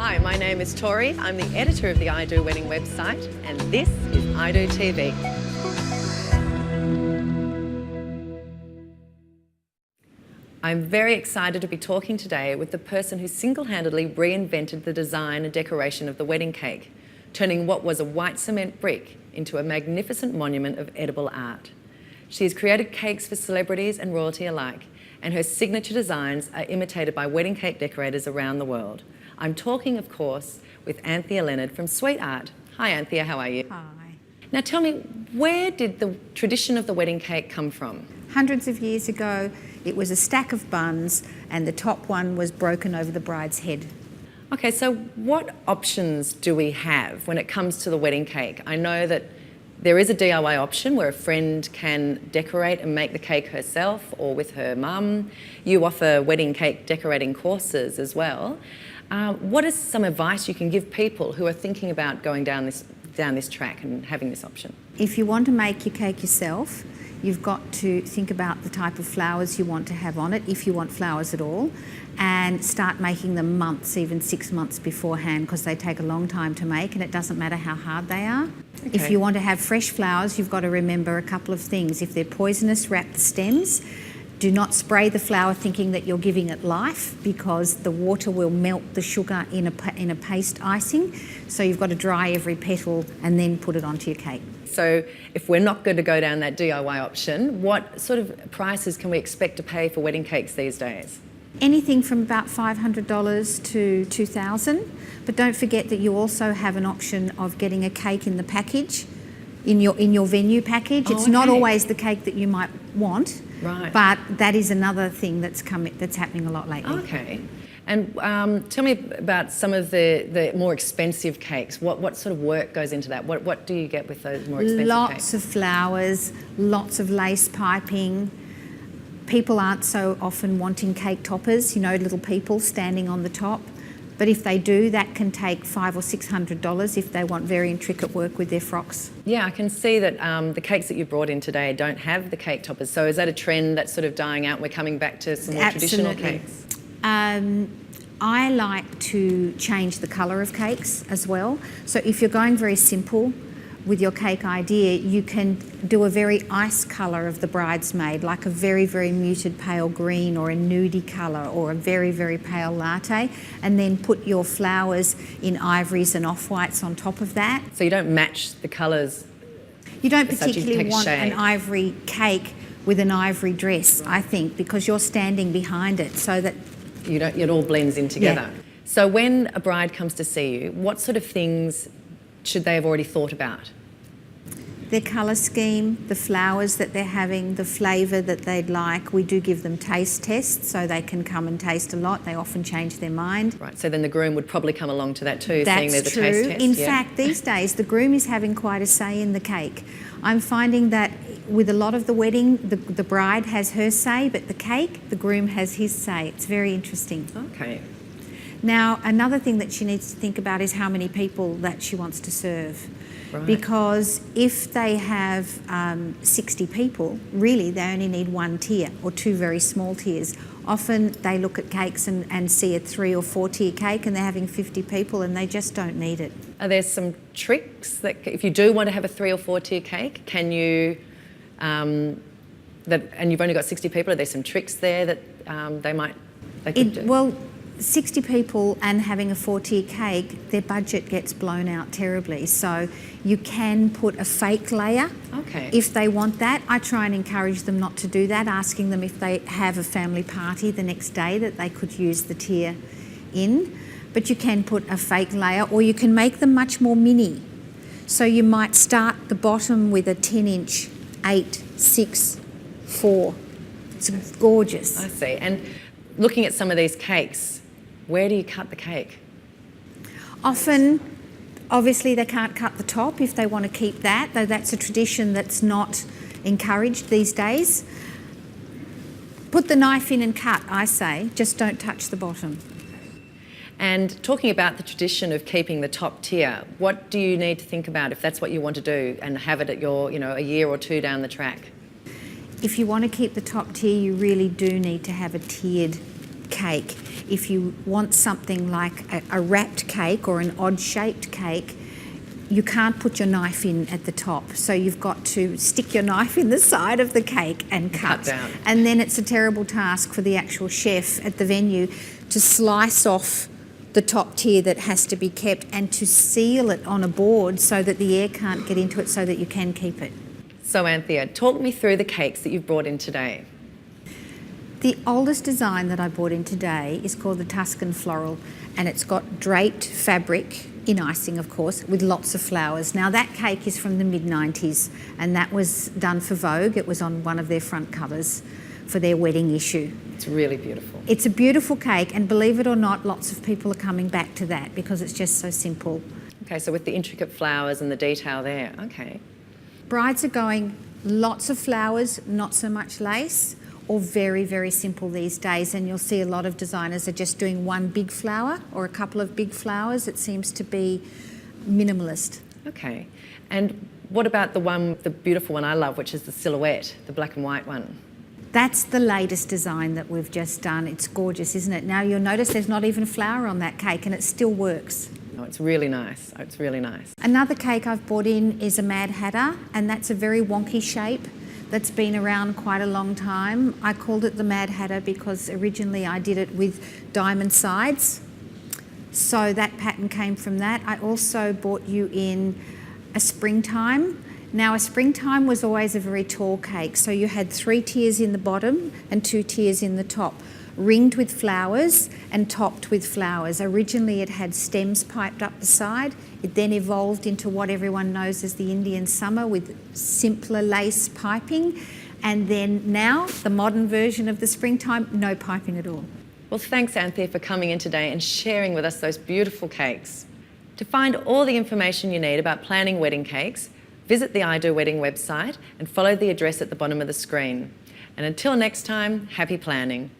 Hi, my name is Tori. I'm the editor of the I Do Wedding website, and this is I Do TV. I'm very excited to be talking today with the person who single-handedly reinvented the design and decoration of the wedding cake, turning what was a white cement brick into a magnificent monument of edible art. She has created cakes for celebrities and royalty alike, and her signature designs are imitated by wedding cake decorators around the world. I'm talking, of course, with Anthea Leonard from Sweet Art. Hi, Anthea, how are you? Hi. Now tell me, where did the tradition of the wedding cake come from? Hundreds of years ago, it was a stack of buns and the top one was broken over the bride's head. Okay, so what options do we have when it comes to the wedding cake? I know that there is a DIY option where a friend can decorate and make the cake herself or with her mum. You offer wedding cake decorating courses as well. What is some advice you can give people who are thinking about going down this track and having this option? If you want to make your cake yourself, you've got to think about the type of flowers you want to have on it, if you want flowers at all, and start making them months, even 6 months beforehand, because they take a long time to make and it doesn't matter how hard they are. Okay. If you want to have fresh flowers, you've got to remember a couple of things. If they're poisonous, wrap the stems. Do not spray the flower thinking that you're giving it life, because the water will melt the sugar in a paste icing. So you've got to dry every petal and then put it onto your cake. So if we're not going to go down that DIY option, what sort of prices can we expect to pay for wedding cakes these days? Anything from about $500 to $2,000. But don't forget that you also have an option of getting a cake in the package, in your venue package. It's not always the cake that you might want. Right. But that is another thing that's happening a lot lately. Okay. And tell me about some of the more expensive cakes. What sort of work goes into that? What do you get with those more expensive cakes? Lots of flowers, lots of lace piping. People aren't so often wanting cake toppers, little people standing on the top. But if they do, that can take $500 or $600 if they want very intricate work with their frocks. Yeah, I can see that the cakes that you brought in today don't have the cake toppers. So is that a trend that's sort of dying out and we're coming back to some more traditional cakes? I like to change the colour of cakes as well. So if you're going very simple with your cake idea, you can do a very ice colour of the bridesmaid, like a very, very muted pale green or a nudie colour or a very, very pale latte, and then put your flowers in ivories and off-whites on top of that. So you don't match the colours? You don't particularly want an ivory cake with an ivory dress, I think, because you're standing behind it so that it all blends in together. Yeah. So when a bride comes to see you, what sort of things should they have already thought about? Their colour scheme, the flowers that they're having, the flavour that they'd like. We do give them taste tests so they can come and taste a lot. They often change their mind. Right, so then the groom would probably come along to that too, That's seeing there's a true. taste test. In fact, these days the groom is having quite a say in the cake. I'm finding that with a lot of the wedding, the bride has her say, but the cake, the groom has his say. It's very interesting. Okay. Now, another thing that she needs to think about is how many people that she wants to serve. Right. Because if they have 60 people, really they only need one tier or two very small tiers. Often they look at cakes and see a 3 or 4 tier cake and they're having 50 people and they just don't need it. Are there some tricks that if you do want to have a 3 or 4 tier cake, can you, and you've only got 60 people, are there some tricks there that they could do? Well, 60 people and having a 4-tier cake, their budget gets blown out terribly. So you can put a fake layer if they want that. I try and encourage them not to do that, asking them if they have a family party the next day that they could use the tier in. But you can put a fake layer, or you can make them much more mini. So you might start the bottom with a 10-inch 8, 6, 4. It's gorgeous. I see. And looking at some of these cakes, where do you cut the cake? Often, obviously they can't cut the top if they want to keep that, though that's a tradition that's not encouraged these days. Put the knife in and cut, I say, just don't touch the bottom. And talking about the tradition of keeping the top tier, what do you need to think about if that's what you want to do and have it at your, a year or two down the track? If you want to keep the top tier, you really do need to have a tiered cake. If you want something like a wrapped cake or an odd-shaped cake, you can't put your knife in at the top. So you've got to stick your knife in the side of the cake and cut. Down. And then it's a terrible task for the actual chef at the venue to slice off the top tier that has to be kept and to seal it on a board so that the air can't get into it so that you can keep it. So Anthea, talk me through the cakes that you've brought in today. The oldest design that I brought in today is called the Tuscan Floral, and it's got draped fabric in icing, of course, with lots of flowers. Now that cake is from the mid-90s, and that was done for Vogue. It was on one of their front covers for their wedding issue. It's really beautiful. It's a beautiful cake, and believe it or not, lots of people are coming back to that because it's just so simple. Okay, so with the intricate flowers and the detail there, okay. Brides are going lots of flowers, not so much lace, or very, very simple these days. And you'll see a lot of designers are just doing one big flower or a couple of big flowers. It seems to be minimalist. Okay, and what about the beautiful one I love, which is the silhouette, the black and white one? That's the latest design that we've just done. It's gorgeous, isn't it? Now you'll notice there's not even a flower on that cake and it still works. Oh, it's really nice. Oh, it's really nice. Another cake I've brought in is a Mad Hatter, and that's a very wonky shape that's been around quite a long time. I called it the Mad Hatter because originally I did it with diamond sides. So that pattern came from that. I also brought you in a Springtime. Now a Springtime was always a very tall cake, so you had 3 tiers in the bottom and 2 tiers in the top, ringed with flowers and topped with flowers. Originally it had stems piped up the side. It then evolved into what everyone knows as the Indian summer with simpler lace piping. And then now, the modern version of the Springtime, no piping at all. Well, thanks Anthea for coming in today and sharing with us those beautiful cakes. To find all the information you need about planning wedding cakes, visit the I Do Wedding website and follow the address at the bottom of the screen. And until next time, happy planning.